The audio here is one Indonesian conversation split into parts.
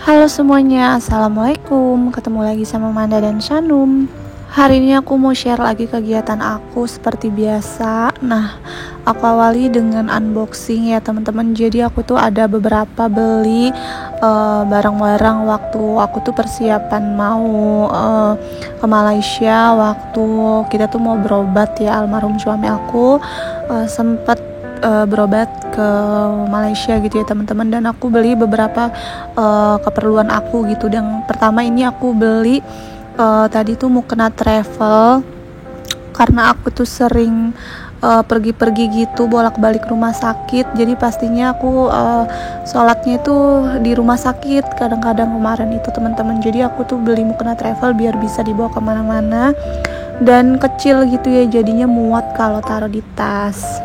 Halo semuanya, assalamualaikum. Ketemu lagi sama Manda dan Shanum. Hari ini aku mau share lagi kegiatan aku seperti biasa. Nah, aku awali dengan unboxing ya teman-teman. Jadi aku tuh ada beberapa beli barang-barang waktu aku tuh persiapan mau ke Malaysia. Waktu kita tuh mau berobat ya, almarhum suami aku sempat berobat ke Malaysia gitu ya teman-teman, dan aku beli beberapa keperluan aku gitu. Dan pertama ini aku beli tadi tuh mukena travel, karena aku tuh sering pergi-pergi gitu bolak-balik rumah sakit, jadi pastinya aku sholatnya itu di rumah sakit kadang-kadang kemarin itu teman-teman. Jadi aku tuh beli mukena travel biar bisa dibawa kemana-mana dan kecil gitu ya, jadinya muat kalau taruh di tas.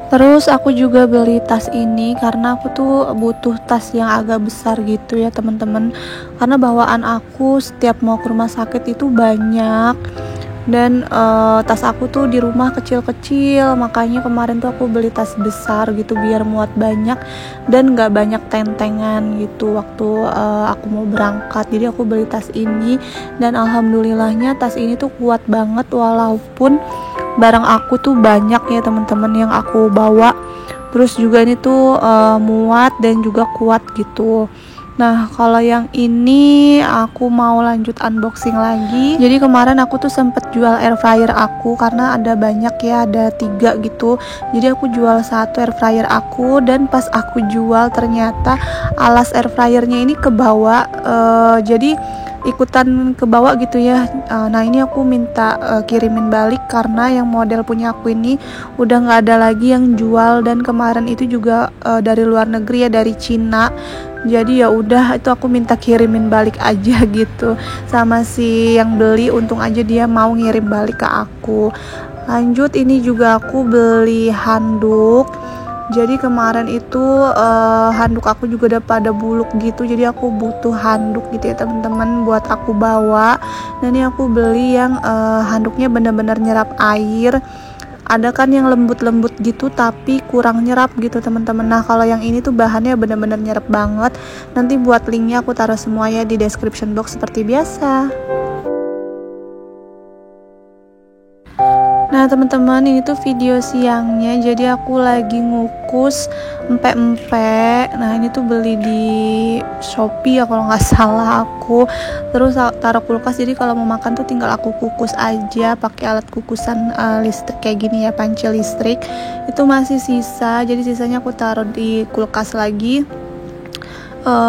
Terus aku juga beli tas ini karena aku tuh butuh tas yang agak besar gitu ya teman-teman, karena bawaan aku setiap mau ke rumah sakit itu banyak, dan tas aku tuh di rumah kecil-kecil, makanya kemarin tuh aku beli tas besar gitu biar muat banyak dan gak banyak tentengan gitu waktu aku mau berangkat. Jadi aku beli tas ini, dan alhamdulillahnya tas ini tuh kuat banget walaupun barang aku tuh banyak ya teman-teman yang aku bawa. Terus juga ini tuh muat dan juga kuat gitu. Nah, kalau yang ini aku mau lanjut unboxing lagi. Jadi kemarin aku tuh sempet jual air fryer aku karena ada banyak ya, ada 3 gitu. Jadi aku jual 1 air fryer aku, dan pas aku jual ternyata alas air fryernya ini kebawa, jadi ikutan kebawa gitu ya. Nah ini aku minta kirimin balik karena yang model punya aku ini udah nggak ada lagi yang jual, dan kemarin itu juga dari luar negeri ya, dari Cina. Jadi ya udah, itu aku minta kirimin balik aja gitu sama si yang beli. Untung aja dia mau ngirim balik ke aku. Lanjut, ini juga aku beli handuk. Jadi kemarin itu handuk aku juga udah pada buluk gitu, jadi aku butuh handuk gitu ya teman-teman buat aku bawa. Dan ini aku beli yang handuknya bener-bener nyerap air. Ada kan yang lembut-lembut gitu tapi kurang nyerap gitu teman-teman. Nah kalau yang ini tuh bahannya bener-bener nyerap banget. Nanti buat linknya aku taruh semua ya di description box seperti biasa. Nah teman-teman, ini tuh video siangnya, jadi aku lagi ngukus empek-empek. Nah ini tuh beli di Shopee ya kalau nggak salah aku. Terus taruh kulkas, jadi kalau mau makan tuh tinggal aku kukus aja pakai alat kukusan listrik kayak gini ya, panci listrik. Itu masih sisa, jadi sisanya aku taruh di kulkas lagi.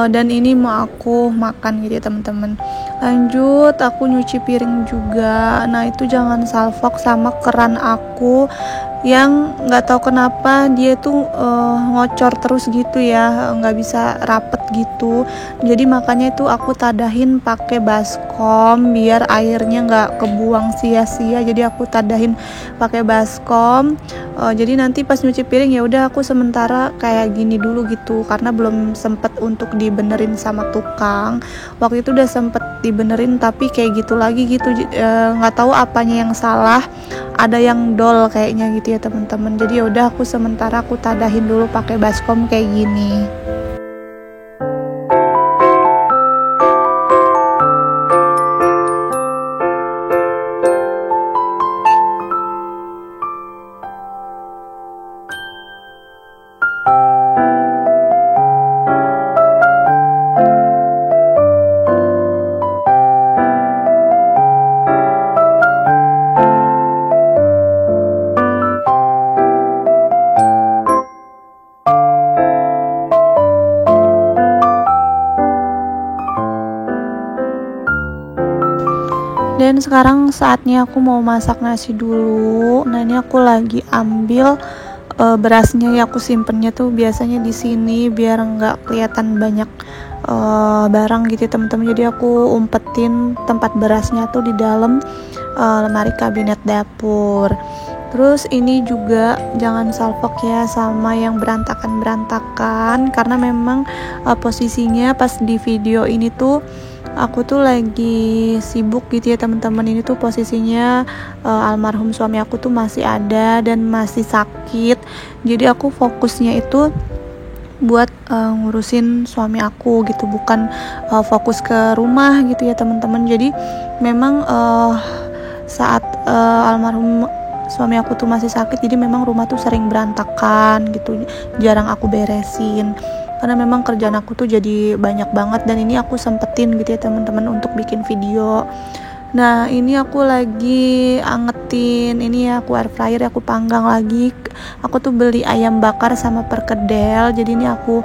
Dan ini mau aku makan gitu ya teman-teman. Lanjut, aku nyuci piring juga. Nah itu jangan salfok sama keran aku yang nggak tahu kenapa dia tuh ngocor terus gitu ya, nggak bisa rapet gitu. Jadi makanya itu aku tadahin pakai baskom biar airnya nggak kebuang sia-sia. Jadi aku tadahin pakai baskom. Jadi nanti pas nyuci piring ya udah aku sementara kayak gini dulu gitu, karena belum sempet untuk dibenerin sama tukang. Waktu itu udah sempet dibenerin tapi kayak gitu lagi gitu, nggak tahu apanya yang salah, ada yang dol kayaknya gitu ya teman-teman. Jadi ya udah aku sementara aku tadahin dulu pakai baskom kayak gini. Dan sekarang saatnya aku mau masak nasi dulu. Nah, ini aku lagi ambil berasnya ya, aku simpennya tuh biasanya di sini biar nggak kelihatan banyak barang gitu ya teman-teman. Jadi aku umpetin tempat berasnya tuh di dalam lemari kabinet dapur. Terus ini juga jangan salfok ya sama yang berantakan-berantakan, karena memang posisinya pas di video ini tuh aku tuh lagi sibuk gitu ya teman-teman. Ini tuh posisinya almarhum suami aku tuh masih ada dan masih sakit. Jadi aku fokusnya itu buat ngurusin suami aku gitu, bukan fokus ke rumah gitu ya teman-teman. Jadi memang saat almarhum suami aku tuh masih sakit, jadi memang rumah tuh sering berantakan gitu, jarang aku beresin karena memang kerjaan aku tuh jadi banyak banget, dan ini aku sempetin gitu ya teman-teman untuk bikin video. Nah, ini aku lagi angetin ini ya, aku air fryer, aku panggang lagi. Aku tuh beli ayam bakar sama perkedel, jadi ini aku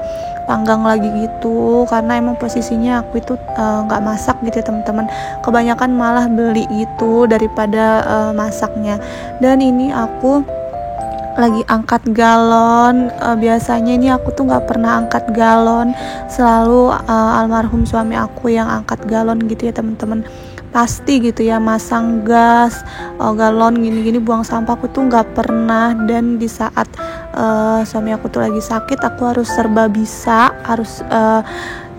panggang lagi gitu, karena emang posisinya aku itu nggak masak gitu ya teman-teman. Kebanyakan malah beli gitu daripada masaknya. Dan ini aku lagi angkat galon. Biasanya ini aku tuh nggak pernah angkat galon, selalu almarhum suami aku yang angkat galon gitu ya teman-teman. Pasti gitu ya, masang gas, galon gini-gini, buang sampah, aku tuh nggak pernah. Dan di saat suami aku tuh lagi sakit, aku harus serba bisa, harus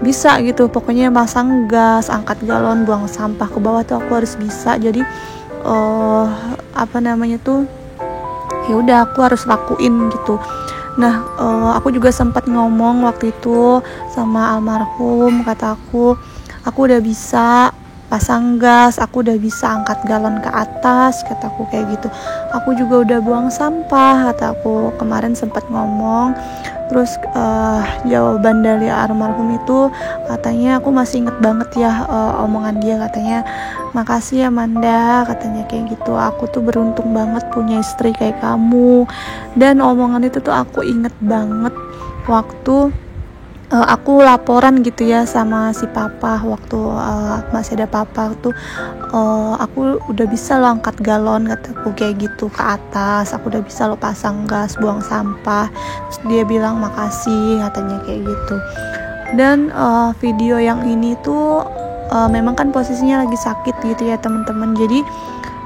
bisa gitu, pokoknya masang gas, angkat galon, buang sampah ke bawah tuh aku harus bisa. Jadi apa namanya tuh, ya udah aku harus lakuin gitu. Nah, aku juga sempat ngomong waktu itu sama almarhum, kata aku udah bisa pasang gas, aku udah bisa angkat galon ke atas, kataku kayak gitu. Aku juga udah buang sampah, kata aku kemarin sempat ngomong. Terus jawaban dari almarhum itu katanya, aku masih inget banget ya omongan dia, katanya makasih ya Manda, katanya kayak gitu, aku tuh beruntung banget punya istri kayak kamu. Dan omongan itu tuh aku inget banget waktu aku laporan gitu ya sama si papa, waktu masih ada papa tuh, aku udah bisa lo angkat galon, kataku kayak gitu, ke atas, aku udah bisa lo pasang gas, buang sampah. Terus dia bilang makasih, katanya kayak gitu. Dan video yang ini tuh memang kan posisinya lagi sakit gitu ya teman-teman. Jadi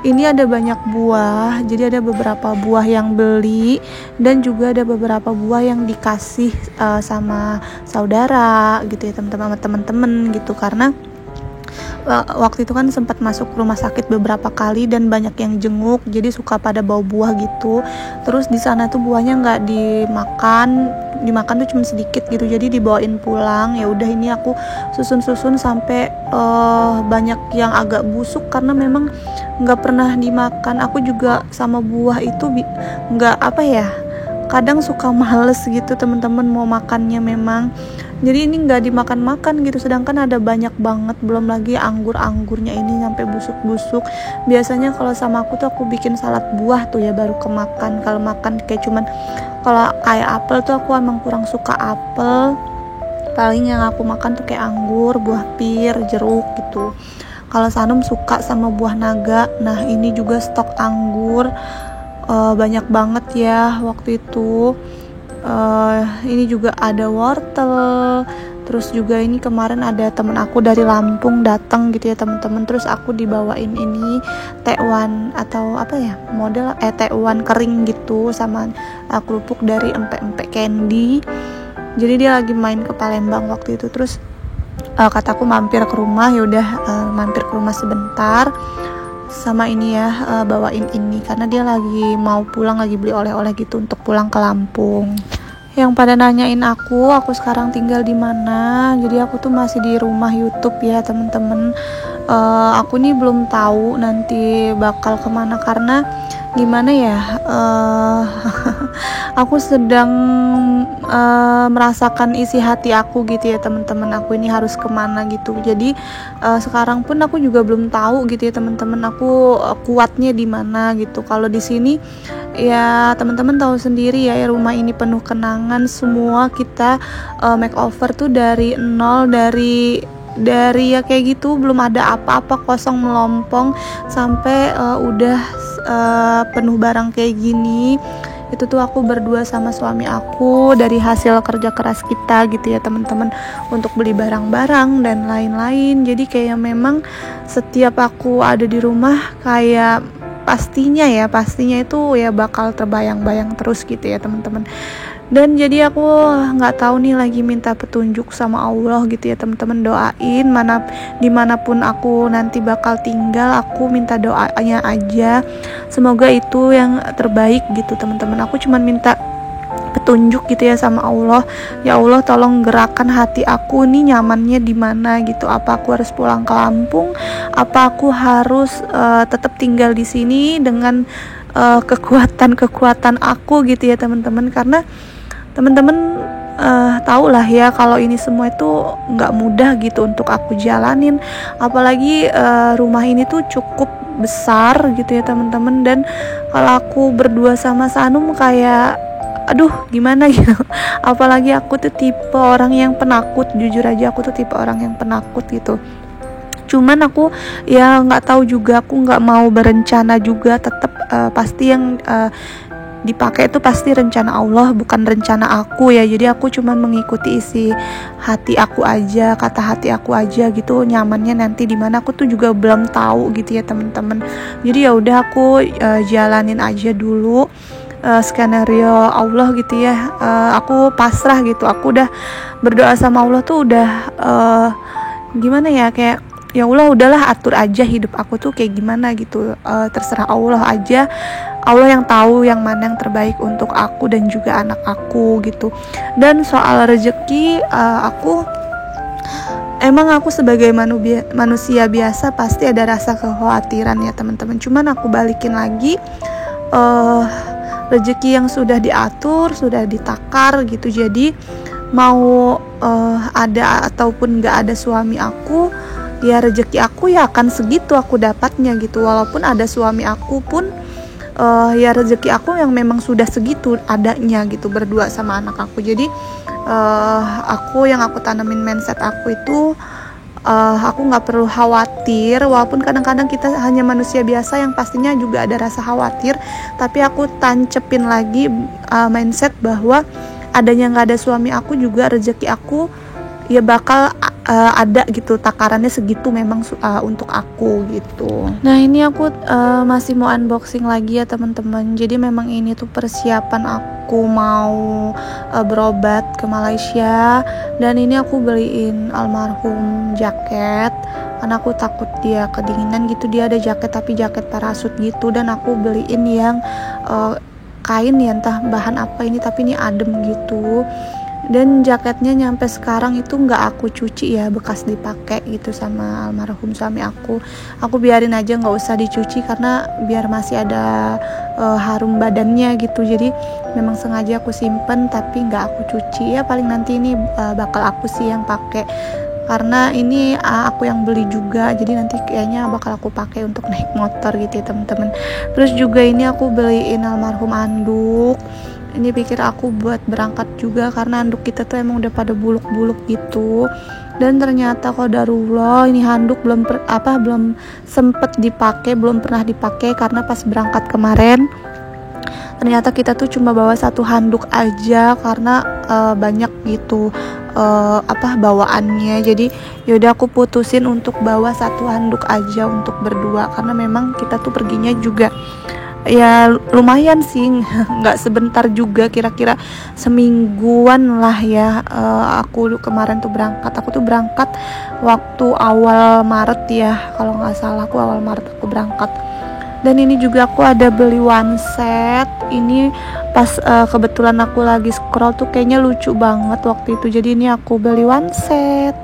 ini ada banyak buah, jadi ada beberapa buah yang beli, dan juga ada beberapa buah yang dikasih sama saudara gitu ya teman-teman gitu, karena waktu itu kan sempat masuk rumah sakit beberapa kali dan banyak yang jenguk, jadi suka pada bau buah gitu. Terus di sana tuh buahnya nggak dimakan tuh cuma sedikit gitu, jadi dibawain pulang. Ya udah, ini aku susun sampai banyak yang agak busuk karena memang nggak pernah dimakan. Aku juga sama buah itu nggak apa ya, kadang suka males gitu teman-teman mau makannya memang. Jadi ini nggak dimakan gitu, sedangkan ada banyak banget, belum lagi anggurnya ini sampai busuk-busuk. Biasanya kalau sama aku tuh aku bikin salad buah tuh ya baru kemakan. Kalau makan kayak cuman, kalau kayak apel tuh aku emang kurang suka apel. Paling yang aku makan tuh kayak anggur, buah pir, jeruk gitu. Kalau Sanum suka sama buah naga. Nah, ini juga stok anggur banyak banget ya waktu itu. Ini juga ada wortel. Terus juga ini kemarin ada temen aku dari Lampung datang gitu ya teman-teman. Terus aku dibawain ini tekwan atau apa ya, model tekwan kering gitu, sama kerupuk dari empek-empek candy. Jadi dia lagi main ke Palembang waktu itu. Terus kataku mampir ke rumah, yaudah mampir ke rumah sebentar, sama ini ya, bawain ini karena dia lagi mau pulang, lagi beli oleh-oleh gitu untuk pulang ke Lampung. Yang pada nanyain aku sekarang tinggal di mana. Jadi aku tuh masih di rumah YouTube ya temen-temen. Aku nih belum tahu nanti bakal kemana, karena gimana ya, aku sedang merasakan isi hati aku gitu ya teman-teman, aku ini harus kemana gitu. Jadi sekarang pun aku juga belum tahu gitu ya teman-teman, aku kuatnya di mana gitu. Kalau di sini ya teman-teman tahu sendiri ya, rumah ini penuh kenangan, semua kita makeover tuh dari nol, dari dari ya kayak gitu, belum ada apa-apa, kosong melompong, sampai udah penuh barang kayak gini. Itu tuh aku berdua sama suami aku dari hasil kerja keras kita gitu ya teman-teman, untuk beli barang-barang dan lain-lain. Jadi kayak memang setiap aku ada di rumah kayak pastinya itu ya bakal terbayang-bayang terus gitu ya teman-teman. Dan jadi aku nggak tahu nih, lagi minta petunjuk sama Allah gitu ya teman-teman. Doain dimanapun aku nanti bakal tinggal, aku minta doanya aja, semoga itu yang terbaik gitu teman-teman. Aku cuman minta petunjuk gitu ya sama Allah. Ya Allah, tolong gerakkan hati aku nih, nyamannya di mana gitu. Apa aku harus pulang ke Lampung? Apa aku harus tetap tinggal di sini dengan kekuatan aku gitu ya teman-teman. Karena teman-teman tahu lah ya kalau ini semua itu nggak mudah gitu untuk aku jalanin. Apalagi rumah ini tuh cukup besar gitu ya teman-teman. Dan kalau aku berdua sama Sanum kayak aduh gimana gitu. Apalagi aku tuh tipe orang yang penakut, jujur aja aku tuh tipe orang yang penakut gitu. Cuman aku ya nggak tahu juga, aku nggak mau berencana juga, tetap pasti yang dipakai itu pasti rencana Allah, bukan rencana aku ya. Jadi aku cuma mengikuti isi hati aku aja, kata hati aku aja gitu. Nyamannya nanti di mana aku tuh juga belum tahu gitu ya teman-teman. Jadi ya udah aku jalanin aja dulu skenario Allah gitu ya. Aku pasrah gitu. Aku udah berdoa sama Allah tuh udah gimana ya, kayak ya Allah udahlah, atur aja hidup aku tuh kayak gimana gitu. Terserah Allah aja. Allah yang tahu yang mana yang terbaik untuk aku dan juga anak aku gitu. Dan soal rezeki, aku sebagai manusia biasa pasti ada rasa kekhawatiran ya teman-teman. Cuman aku balikin lagi, rezeki yang sudah diatur, sudah ditakar gitu. Jadi mau ada ataupun gak ada suami aku, ya rezeki aku ya akan segitu aku dapatnya gitu. Walaupun ada suami aku pun ya rezeki aku yang memang sudah segitu adanya gitu, berdua sama anak aku. Jadi aku tanamin mindset aku itu, aku nggak perlu khawatir. Walaupun kadang-kadang kita hanya manusia biasa yang pastinya juga ada rasa khawatir, tapi aku tancepin lagi mindset bahwa adanya nggak ada suami aku juga rezeki aku ya bakal ada gitu, takarannya segitu memang untuk aku gitu. Nah ini aku masih mau unboxing lagi ya teman-teman. Jadi memang ini tuh persiapan aku mau berobat ke Malaysia. Dan ini aku beliin almarhum jaket karena aku takut dia kedinginan gitu. Dia ada jaket tapi jaket parasut gitu, dan aku beliin yang kain ya, entah bahan apa ini tapi ini adem gitu. Dan jaketnya nyampe sekarang itu nggak aku cuci ya, bekas dipakai gitu sama almarhum suami aku. Aku biarin aja, nggak usah dicuci karena biar masih ada harum badannya gitu. Jadi memang sengaja aku simpen tapi nggak aku cuci ya. Paling nanti ini bakal aku sih yang pakai, karena ini aku yang beli juga. Jadi nanti kayaknya bakal aku pakai untuk naik motor gitu ya teman-teman. Terus juga ini aku beliin almarhum anduk. Ini pikir aku buat berangkat juga, karena handuk kita tuh emang udah pada buluk-buluk gitu. Dan ternyata qadarullah ini handuk belum sempet dipakai, belum pernah dipakai, karena pas berangkat kemarin ternyata kita tuh cuma bawa satu handuk aja karena banyak gitu bawaannya. Jadi yaudah aku putusin untuk bawa satu handuk aja untuk berdua, karena memang kita tuh perginya juga ya lumayan sih, nggak sebentar juga, kira-kira semingguan lah ya. Aku kemarin tuh berangkat waktu awal Maret ya, kalau nggak salah aku awal Maret aku berangkat. Dan ini juga aku ada beli one set. Ini pas kebetulan aku lagi scroll tuh kayaknya lucu banget waktu itu, jadi ini aku beli one set.